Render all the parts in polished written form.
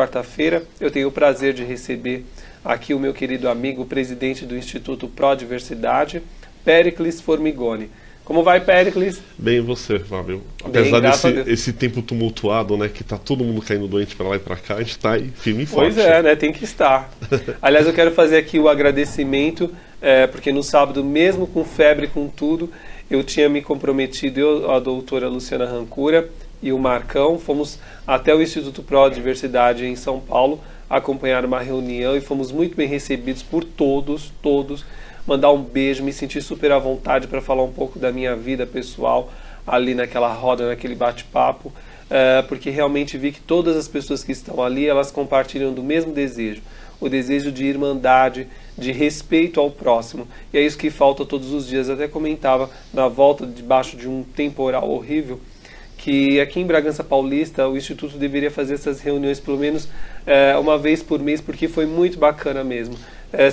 quarta-feira eu tenho o prazer de receber aqui o meu querido amigo, o presidente do Instituto Pró-Diversidade, Péricles Formigoni. Como vai, Péricles? Bem, e você, Fábio? Bem, Apesar desse tempo tumultuado, né, que tá todo mundo caindo doente para lá e para cá, a gente tá aí firme e forte. Pois é, né, tem que estar. Aliás, eu quero fazer aqui o agradecimento, porque no sábado, mesmo com febre, com tudo, eu tinha me comprometido, eu, a doutora Luciana Rancura e o Marcão, fomos até o Instituto Pró-Diversidade em São Paulo, acompanhar uma reunião e fomos muito bem recebidos por todos, mandar um beijo, me senti super à vontade para falar um pouco da minha vida pessoal ali naquela roda, naquele bate-papo, porque realmente vi que todas as pessoas que estão ali, elas compartilham do mesmo desejo, o desejo de irmandade, de respeito ao próximo, e é isso que falta todos os dias. Eu até comentava na volta debaixo de um temporal horrível, que aqui em Bragança Paulista o Instituto deveria fazer essas reuniões pelo menos uma vez por mês, porque foi muito bacana mesmo,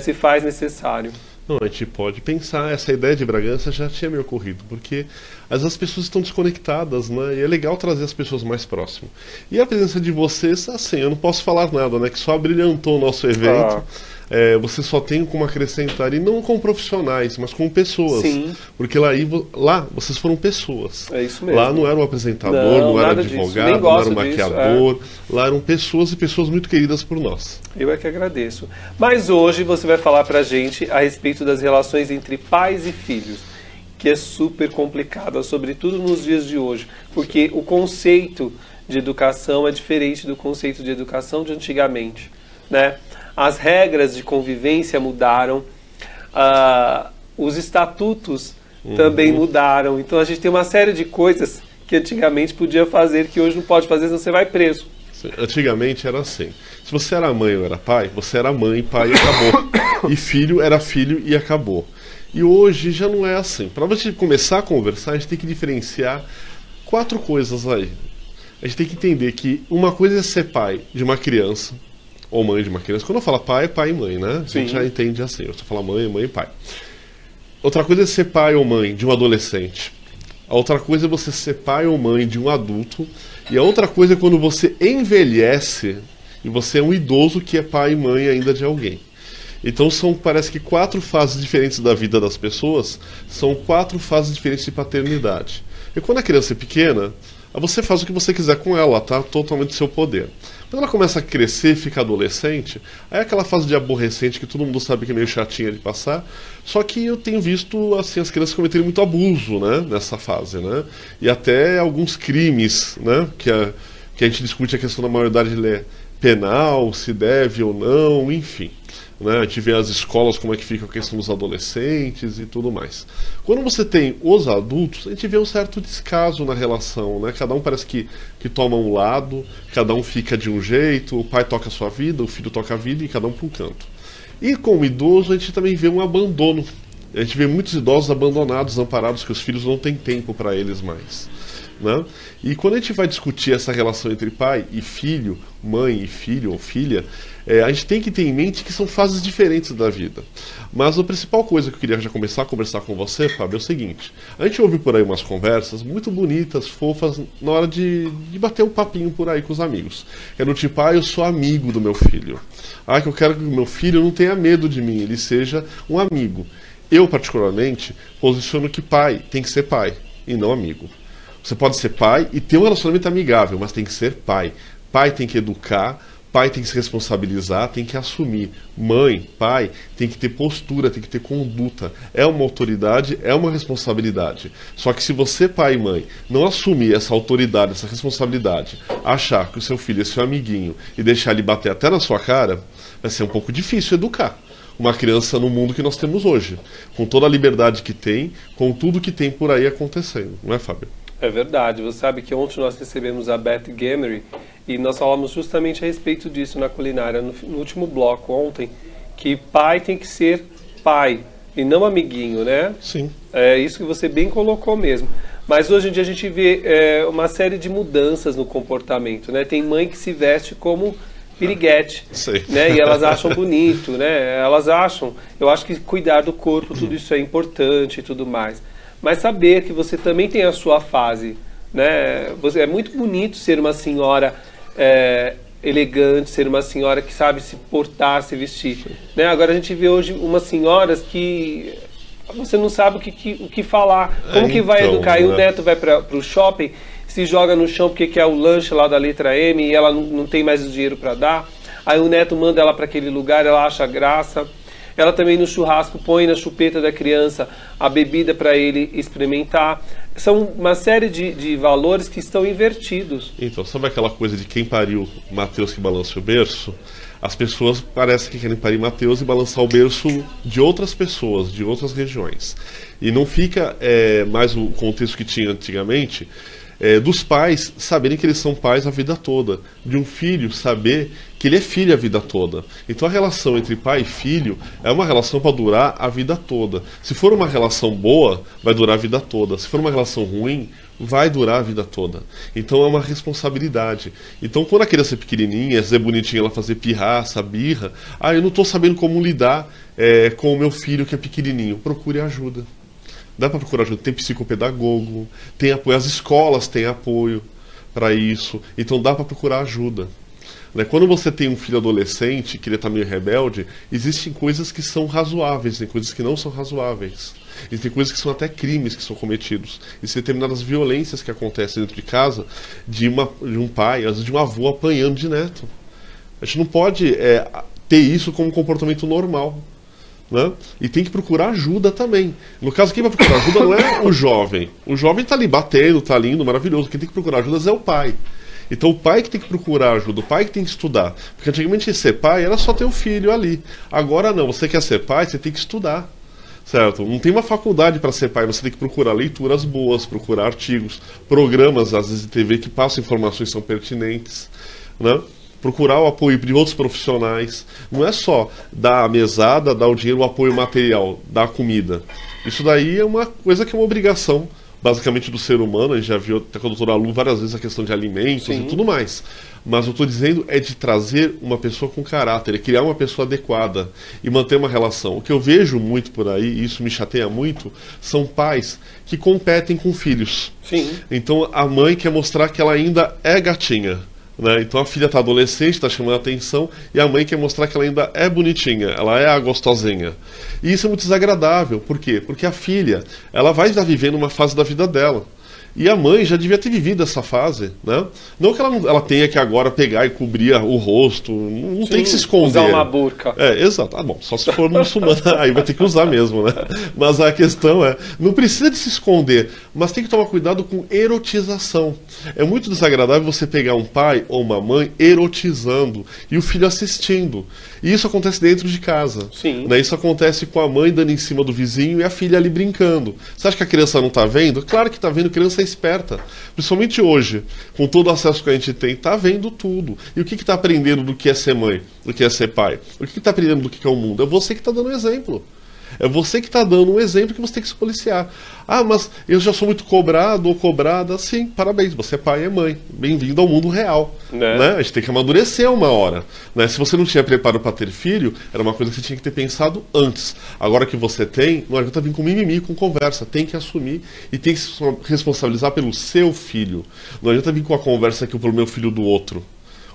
se faz necessário. Não, a gente pode pensar, essa ideia de Bragança já tinha me ocorrido, porque às vezes as pessoas estão desconectadas, né? E é legal trazer as pessoas mais próximas. E a presença de vocês, assim, eu não posso falar nada, né? Que só brilhantou o nosso evento. Você só tem como acrescentar, e não com profissionais, mas com pessoas. Sim. Porque lá vocês foram pessoas. É isso mesmo. Lá não era um apresentador, não era advogado, não era um maquiador. Lá eram pessoas, e pessoas muito queridas por nós. Eu é que agradeço. Mas hoje você vai falar pra gente a respeito das relações entre pais e filhos, que é super complicada, sobretudo nos dias de hoje, porque o conceito de educação é diferente do conceito de educação de antigamente, né? As regras de convivência mudaram, os estatutos também mudaram. Então a gente tem uma série de coisas que antigamente podia fazer, que hoje não pode fazer, senão você vai preso. Antigamente era assim. Se você era mãe ou era pai, você era mãe, pai e acabou. E filho era filho e acabou. E hoje já não é assim. Para a gente começar a conversar, a gente tem que diferenciar 4 coisas aí. A gente tem que entender que uma coisa é ser pai de uma criança, ou mãe de uma criança. Quando eu falo pai, é pai e mãe, né? Sim. A gente já entende assim. Eu só falo mãe, mãe e pai. Outra coisa é ser pai ou mãe de um adolescente. A outra coisa é você ser pai ou mãe de um adulto. E a outra coisa é quando você envelhece e você é um idoso que é pai e mãe ainda de alguém. Então parece que 4 fases diferentes da vida das pessoas, são 4 fases diferentes de paternidade. E quando a criança é pequena, você faz o que você quiser com ela, tá? Totalmente do seu poder. Quando ela começa a crescer, fica adolescente, aí é aquela fase de aborrecente que todo mundo sabe que é meio chatinha de passar, só que eu tenho visto assim, as crianças cometerem muito abuso, né, nessa fase, né? E até alguns crimes, né, que a gente discute a questão da maioridade penal, se deve ou não, enfim. Né? A gente vê as escolas, como é que fica a questão dos adolescentes e tudo mais. Quando você tem os adultos, a gente vê um certo descaso na relação, né? Cada um parece que toma um lado, cada um fica de um jeito, o pai toca a sua vida, o filho toca a vida e cada um para um canto. E com o idoso a gente também vê um abandono. A gente vê muitos idosos abandonados, amparados, que os filhos não têm tempo para eles mais. Né? E quando a gente vai discutir essa relação entre pai e filho, mãe e filho ou filha, a gente tem que ter em mente que são fases diferentes da vida. Mas a principal coisa que eu queria já começar a conversar com você, Fábio, é o seguinte: a gente ouve por aí umas conversas muito bonitas, fofas, na hora de bater um papinho por aí com os amigos. É no tipo, eu sou amigo do meu filho. Que eu quero que o meu filho não tenha medo de mim, ele seja um amigo. Eu, particularmente, posiciono que pai tem que ser pai e não amigo. Você pode ser pai e ter um relacionamento amigável, mas tem que ser pai. Pai tem que educar, pai tem que se responsabilizar, tem que assumir. Mãe, pai, tem que ter postura, tem que ter conduta. É uma autoridade, é uma responsabilidade. Só que se você, pai e mãe, não assumir essa autoridade, essa responsabilidade, achar que o seu filho é seu amiguinho e deixar ele bater até na sua cara, vai ser um pouco difícil educar uma criança no mundo que nós temos hoje, com toda a liberdade que tem, com tudo que tem por aí acontecendo, não é, Fábio? É verdade. Você sabe que ontem nós recebemos a Beth Gamery e nós falamos justamente a respeito disso na culinária, no último bloco ontem, que pai tem que ser pai e não amiguinho, né? Sim. É isso que você bem colocou mesmo. Mas hoje em dia a gente vê uma série de mudanças no comportamento, né? Tem mãe que se veste como piriguete, né? E elas acham bonito, né? Elas acham, eu acho que cuidar do corpo, tudo isso é importante e tudo mais. Mas saber que você também tem a sua fase, né? É muito bonito ser uma senhora elegante, ser uma senhora que sabe se portar, se vestir. Né? Agora a gente vê hoje umas senhoras que você não sabe o que falar, como que vai educar. E o neto vai para o shopping, se joga no chão porque quer o lanche lá da letra M e ela não tem mais o dinheiro para dar. Aí o neto manda ela para aquele lugar, ela acha graça. Ela também no churrasco põe na chupeta da criança a bebida para ele experimentar. São uma série de valores que estão invertidos. Então, sabe aquela coisa de quem pariu Mateus que balança o berço? As pessoas parecem que querem parir Mateus e balançar o berço de outras pessoas, de outras regiões. E não fica mais o contexto que tinha antigamente, dos pais saberem que eles são pais a vida toda, de um filho saber que ele é filho a vida toda. Então a relação entre pai e filho é uma relação para durar a vida toda. Se for uma relação boa, vai durar a vida toda. Se for uma relação ruim, vai durar a vida toda. Então é uma responsabilidade. Então quando a criança é pequenininha, é bonitinha ela fazer pirraça, birra, eu não estou sabendo como lidar com o meu filho que é pequenininho. Procure ajuda. Dá para procurar ajuda. Tem psicopedagogo, tem apoio. As escolas têm apoio para isso. Então dá para procurar ajuda. Quando você tem um filho adolescente, que ele está meio rebelde, existem coisas que são razoáveis, tem coisas que não são razoáveis. Existem coisas que são até crimes que são cometidos. Existem determinadas violências que acontecem dentro de casa de um pai, às vezes de um avô apanhando de neto. A gente não pode ter isso como um comportamento normal. Né? E tem que procurar ajuda também. No caso, quem vai procurar ajuda não é o jovem. O jovem está ali batendo, está lindo, maravilhoso. Quem tem que procurar ajuda é o pai. Então o pai que tem que procurar ajuda, o pai que tem que estudar. Porque antigamente ser pai era só ter o filho ali. Agora não, você quer ser pai, você tem que estudar. Certo? Não tem uma faculdade para ser pai, você tem que procurar leituras boas, procurar artigos, programas, às vezes de TV, que passam informações que são pertinentes. Né? Procurar o apoio de outros profissionais. Não é só dar a mesada, dar o dinheiro, o apoio material, dar a comida. Isso daí é uma coisa que é uma obrigação, basicamente, do ser humano. A gente já viu até com a doutora Lu várias vezes a questão de alimentos e tudo mais. Mas eu estou dizendo é de trazer uma pessoa com caráter, é criar uma pessoa adequada e manter uma relação. O que eu vejo muito por aí, e isso me chateia muito, são pais que competem com filhos. Sim. Então a mãe quer mostrar que ela ainda é gatinha. Né? Então a filha está adolescente, está chamando a atenção, e a mãe quer mostrar que ela ainda é bonitinha, ela é a gostosinha. E isso é muito desagradável. Por quê? Porque a filha, ela vai estar vivendo uma fase da vida dela. E a mãe já devia ter vivido essa fase, né? Não que ela tenha que agora pegar e cobrir o rosto, não tem que se esconder. Usar uma burca. Exato. Bom, só se for muçulmana, aí vai ter que usar mesmo, né? Mas a questão não precisa de se esconder, mas tem que tomar cuidado com erotização. É muito desagradável você pegar um pai ou uma mãe erotizando e o filho assistindo. E isso acontece dentro de casa. Sim. Né? Isso acontece com a mãe dando em cima do vizinho e a filha ali brincando. Você acha que a criança não está vendo? Claro que está vendo, criança é esperta. Principalmente hoje, com todo o acesso que a gente tem, está vendo tudo. E o que está aprendendo do que é ser mãe, do que é ser pai? O que está aprendendo do que é o mundo? É você que está dando exemplo. É você que está dando um exemplo que você tem que se policiar. Mas eu já sou muito cobrado ou cobrada. Sim, parabéns, você é pai e mãe. Bem-vindo ao mundo real. Né? A gente tem que amadurecer uma hora. Né? Se você não tinha preparo para ter filho, era uma coisa que você tinha que ter pensado antes. Agora que você tem, não adianta vir com mimimi, com conversa. Tem que assumir e tem que se responsabilizar pelo seu filho. Não adianta vir com a conversa que o problema é o filho do outro.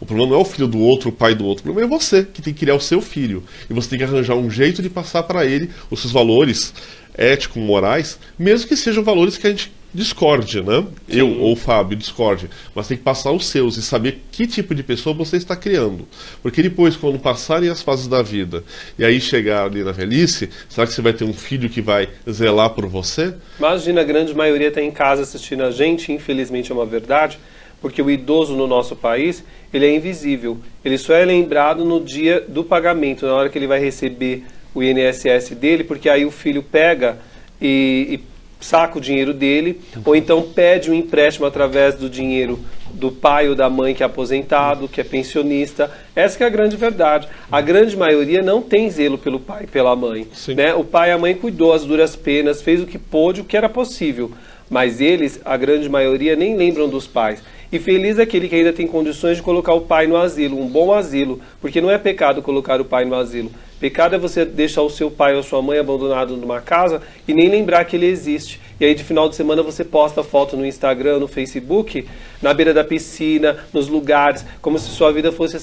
O problema não é o filho do outro, o pai do outro. O problema é você, que tem que criar o seu filho. E você tem que arranjar um jeito de passar para ele os seus valores éticos, morais, mesmo que sejam valores que a gente discorde, né? Sim. Eu ou o Fábio discorde. Mas tem que passar os seus e saber que tipo de pessoa você está criando. Porque depois, quando passarem as fases da vida e aí chegar ali na velhice, será que você vai ter um filho que vai zelar por você? Imagina, a grande maioria está em casa assistindo a gente, infelizmente é uma verdade, porque o idoso no nosso país, ele é invisível. Ele só é lembrado no dia do pagamento, na hora que ele vai receber o INSS dele, porque aí o filho pega e saca o dinheiro dele, ou então pede um empréstimo através do dinheiro do pai ou da mãe que é aposentado, que é pensionista. Essa que é a grande verdade. A grande maioria não tem zelo pelo pai e pela mãe. Né? O pai e a mãe cuidou as duras penas, fez o que pôde, o que era possível. Mas eles, a grande maioria, nem lembram dos pais. E feliz é aquele que ainda tem condições de colocar o pai no asilo, um bom asilo, porque não é pecado colocar o pai no asilo. Pecado é você deixar o seu pai ou a sua mãe abandonado numa casa e nem lembrar que ele existe. E aí de final de semana você posta foto no Instagram, no Facebook, na beira da piscina, nos lugares, como se sua vida fosse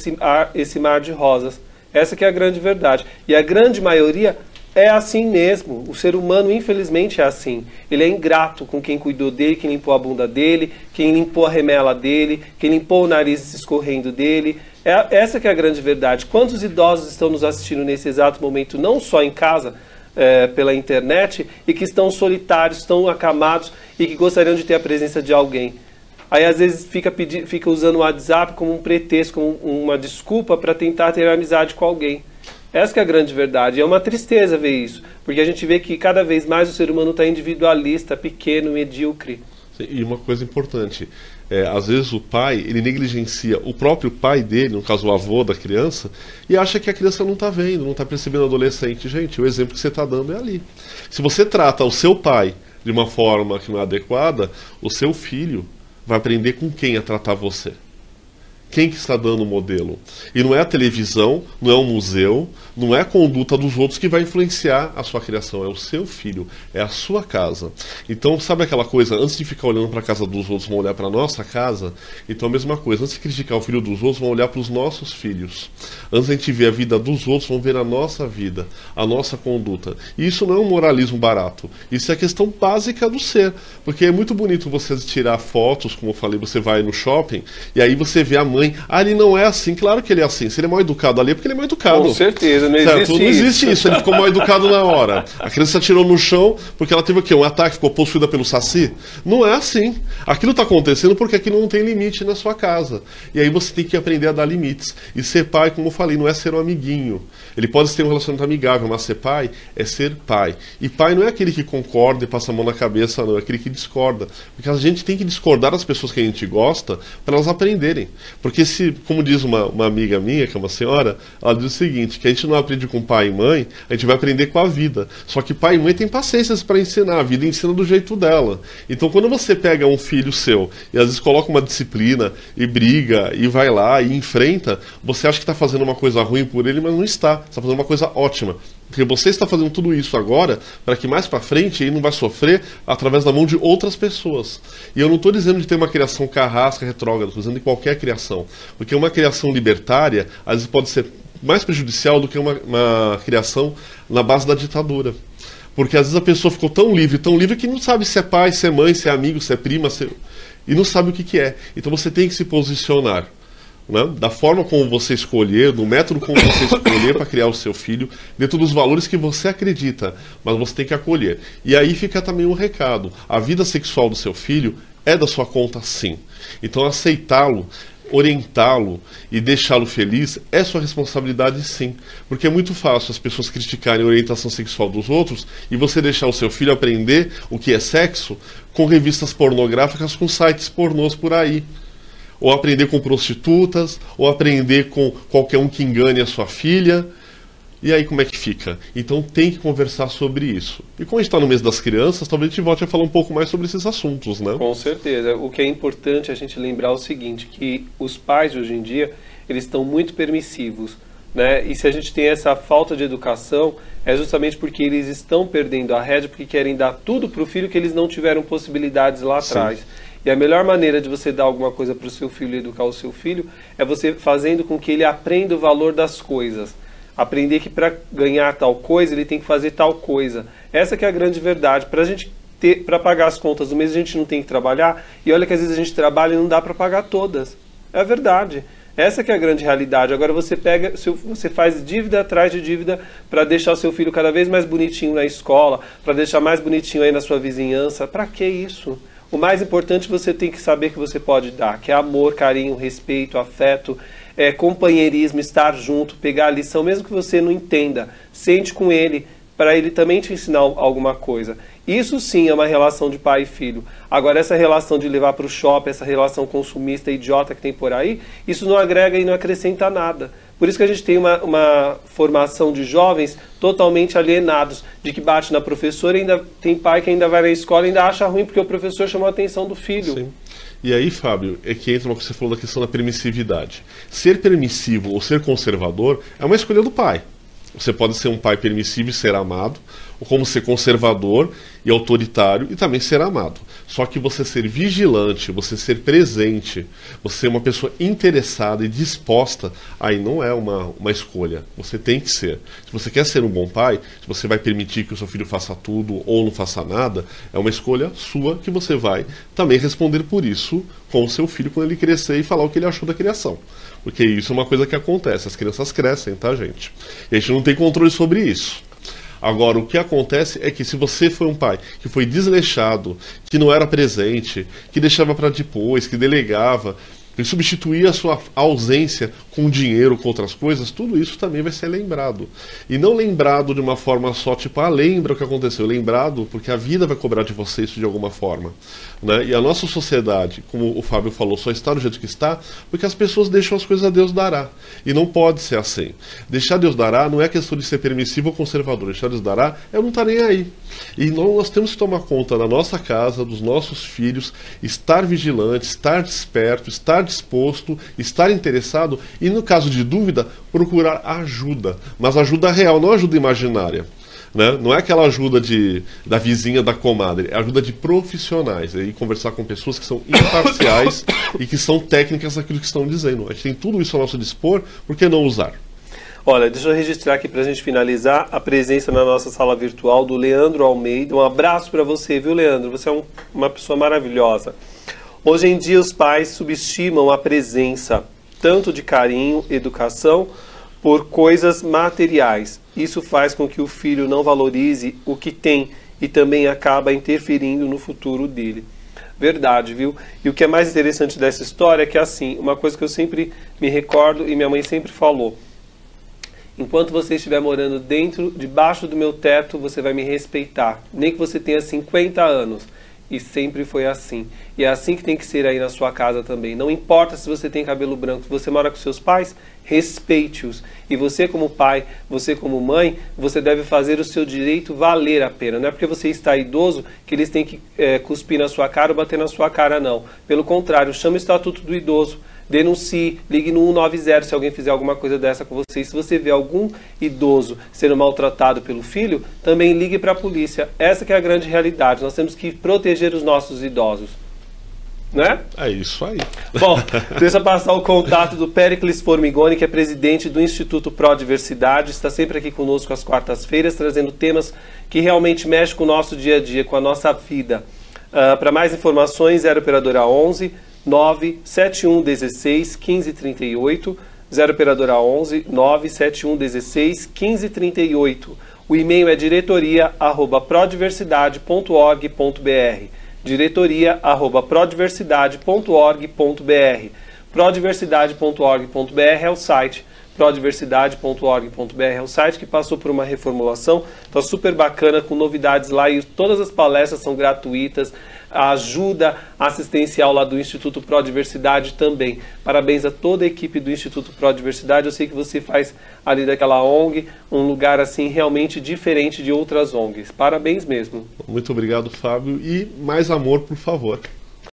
esse mar de rosas. Essa que é a grande verdade. E a grande maioria é assim mesmo. O ser humano, infelizmente, é assim. Ele é ingrato com quem cuidou dele, quem limpou a bunda dele, quem limpou a remela dele, quem limpou o nariz escorrendo dele. Essa que é a grande verdade. Quantos idosos estão nos assistindo nesse exato momento, não só em casa, pela internet, e que estão solitários, estão acamados e que gostariam de ter a presença de alguém? Aí às vezes fica usando o WhatsApp como um pretexto, como uma desculpa para tentar ter amizade com alguém. Essa que é a grande verdade. É uma tristeza ver isso, porque a gente vê que cada vez mais o ser humano está individualista, pequeno, medíocre. E uma coisa importante, às vezes o pai, ele negligencia o próprio pai dele, no caso o avô da criança, e acha que a criança não está vendo, não está percebendo o adolescente. Gente, o exemplo que você está dando é ali. Se você trata o seu pai de uma forma que não é adequada, o seu filho vai aprender com quem a tratar você. Quem que está dando o modelo? E não é a televisão, não é o museu, não é a conduta dos outros que vai influenciar a sua criação, é o seu filho, é a sua casa. Então, sabe aquela coisa, antes de ficar olhando para a casa dos outros, vamos olhar para a nossa casa? Então, a mesma coisa, antes de criticar o filho dos outros, vamos olhar para os nossos filhos. Antes de a gente ver a vida dos outros, vamos ver a nossa vida, a nossa conduta. E isso não é um moralismo barato, isso é a questão básica do ser. Porque é muito bonito você tirar fotos, como eu falei, você vai no shopping, e aí você vê a mãe, ele não é assim, claro que ele é assim. Se ele é mal educado ali, é porque ele é mal educado. Com certeza, não existe isso. Ele ficou mal educado na hora. A criança atirou no chão porque ela teve o quê? Um ataque, ficou possuída pelo saci? Não é assim. Aquilo está acontecendo porque aquilo não tem limite na sua casa. E aí você tem que aprender a dar limites. E ser pai, como eu falei, não é ser um amiguinho. Ele pode ter um relacionamento amigável, mas ser pai é ser pai. E pai não é aquele que concorda e passa a mão na cabeça, não. É aquele que discorda. Porque a gente tem que discordar das pessoas que a gente gosta para elas aprenderem. Porque se, como diz uma amiga minha, que é uma senhora, ela diz o seguinte, que a gente não aprende com pai e mãe, a gente vai aprender com a vida. Só que pai e mãe têm paciência para ensinar, a vida ensina do jeito dela. Então quando você pega um filho seu e às vezes coloca uma disciplina e briga e vai lá e enfrenta, você acha que está fazendo uma coisa ruim por ele, mas não está. Você está fazendo uma coisa ótima. Porque você está fazendo tudo isso agora para que mais para frente ele não vai sofrer através da mão de outras pessoas. E eu não estou dizendo de ter uma criação carrasca, retrógrada, estou dizendo de qualquer criação. Porque uma criação libertária, às vezes pode ser mais prejudicial do que uma criação na base da ditadura. Porque às vezes a pessoa ficou tão livre que não sabe se é pai, se é mãe, se é amigo, se é prima, e não sabe o que é. Então você tem que se posicionar. Né? Da forma como você escolher, do método como você escolher para criar o seu filho, dentro dos valores que você acredita, mas você tem que acolher. E aí fica também um recado, a vida sexual do seu filho é da sua conta sim. Então aceitá-lo, orientá-lo e deixá-lo feliz é sua responsabilidade sim. Porque é muito fácil as pessoas criticarem a orientação sexual dos outros e você deixar o seu filho aprender o que é sexo com revistas pornográficas, com sites pornôs por aí. Ou aprender com prostitutas, ou aprender com qualquer um que engane a sua filha. E aí como é que fica? Então tem que conversar sobre isso. E como a gente está no mês das crianças, talvez a gente volte a falar um pouco mais sobre esses assuntos, né? Com certeza. O que é importante a gente lembrar é o seguinte, que os pais hoje em dia, eles estão muito permissivos, né? E se a gente tem essa falta de educação, é justamente porque eles estão perdendo a rédea, porque querem dar tudo para o filho que eles não tiveram possibilidades lá atrás. Sim. E a melhor maneira de você dar alguma coisa para o seu filho e educar o seu filho é você fazendo com que ele aprenda o valor das coisas. Aprender que para ganhar tal coisa, ele tem que fazer tal coisa. Essa que é a grande verdade. Para pagar as contas do mês, a gente não tem que trabalhar. E olha que às vezes a gente trabalha e não dá para pagar todas. É a verdade. Essa que é a grande realidade. Agora você faz dívida atrás de dívida para deixar o seu filho cada vez mais bonitinho na escola, para deixar mais bonitinho aí na sua vizinhança. Para que isso? O mais importante você tem que saber que você pode dar, que é amor, carinho, respeito, afeto, companheirismo, estar junto, pegar a lição, mesmo que você não entenda, sente com ele, para ele também te ensinar alguma coisa. Isso sim é uma relação de pai e filho. Agora essa relação de levar para o shopping, essa relação consumista idiota que tem por aí, isso não agrega e não acrescenta nada. Por isso que a gente tem uma formação de jovens totalmente alienados, de que bate na professora, e ainda tem pai que ainda vai na escola e ainda acha ruim porque o professor chamou a atenção do filho. Sim. E aí, Fábio, é que entra uma coisa que você falou da questão da permissividade. Ser permissivo ou ser conservador é uma escolha do pai. Você pode ser um pai permissivo e ser amado, ou como ser conservador e autoritário e também ser amado. Só que você ser vigilante, você ser presente, você ser uma pessoa interessada e disposta, aí não é uma escolha. Você tem que ser. Se você quer ser um bom pai, se você vai permitir que o seu filho faça tudo ou não faça nada, é uma escolha sua que você vai também responder por isso com o seu filho quando ele crescer e falar o que ele achou da criação. Porque isso é uma coisa que acontece, as crianças crescem, tá, gente? E a gente não tem controle sobre isso. Agora, o que acontece é que se você foi um pai que foi desleixado, que não era presente, que deixava para depois, que delegava, que substituía a sua ausência com dinheiro, com outras coisas, tudo isso também vai ser lembrado. E não lembrado de uma forma só, tipo, lembra o que aconteceu. Lembrado porque a vida vai cobrar de você isso de alguma forma. Né? E a nossa sociedade, como o Fábio falou, só está do jeito que está porque as pessoas deixam as coisas a Deus dará. E não pode ser assim. Deixar Deus dará não é questão de ser permissivo ou conservador. Deixar Deus dará é eu não estar nem aí. E nós temos que tomar conta da nossa casa, dos nossos filhos, estar vigilante, estar desperto, estar disposto, estar interessado e, no caso de dúvida, procurar ajuda. Mas ajuda real, não ajuda imaginária. Né? Não é aquela ajuda da vizinha, da comadre, é ajuda de profissionais. E conversar com pessoas que são imparciais e que são técnicas daquilo que estão dizendo. A gente tem tudo isso ao nosso dispor, por que não usar? Olha, deixa eu registrar aqui para a gente finalizar a presença na nossa sala virtual do Leandro Almeida. Um abraço para você, viu, Leandro? Você é uma pessoa maravilhosa. Hoje em dia os pais subestimam a presença tanto de carinho, educação, por coisas materiais. Isso faz com que o filho não valorize o que tem e também acaba interferindo no futuro dele. Verdade, viu? E o que é mais interessante dessa história é que, assim, uma coisa que eu sempre me recordo e minha mãe sempre falou: enquanto você estiver morando debaixo do meu teto, você vai me respeitar. Nem que você tenha 50 anos. E sempre foi assim. E é assim que tem que ser aí na sua casa também. Não importa se você tem cabelo branco, se você mora com seus pais, respeite-os. E você como pai, você como mãe, você deve fazer o seu direito valer a pena. Não é porque você está idoso que eles têm que cuspir na sua cara ou bater na sua cara, não. Pelo contrário, chame o Estatuto do Idoso. Denuncie, ligue no 190 se alguém fizer alguma coisa dessa com você. E se você vê algum idoso sendo maltratado pelo filho, também ligue para a polícia. Essa que é a grande realidade. Nós temos que proteger os nossos idosos. Né? É isso aí. Bom, deixa eu passar o contato do Péricles Formigoni, que é presidente do Instituto Pró-Diversidade. Está sempre aqui conosco às quartas-feiras, trazendo temas que realmente mexem com o nosso dia a dia, com a nossa vida. Para mais informações, 0 operadora 11 97116 1538, 0 operadora 11 97116 1538. O e-mail é diretoria@prodiversidade.org.br, diretoria@prodiversidade.org.br. prodiversidade.org.br é o site. prodiversidade.org.br é o site que passou por uma reformulação, está super bacana, com novidades lá, e todas as palestras são gratuitas, a ajuda assistencial lá do Instituto Pró-Diversidade também. Parabéns a toda a equipe do Instituto Pró-Diversidade. Eu sei que você faz ali daquela ONG um lugar assim realmente diferente de outras ONGs. Parabéns mesmo. Muito obrigado, Fábio, e mais amor, por favor.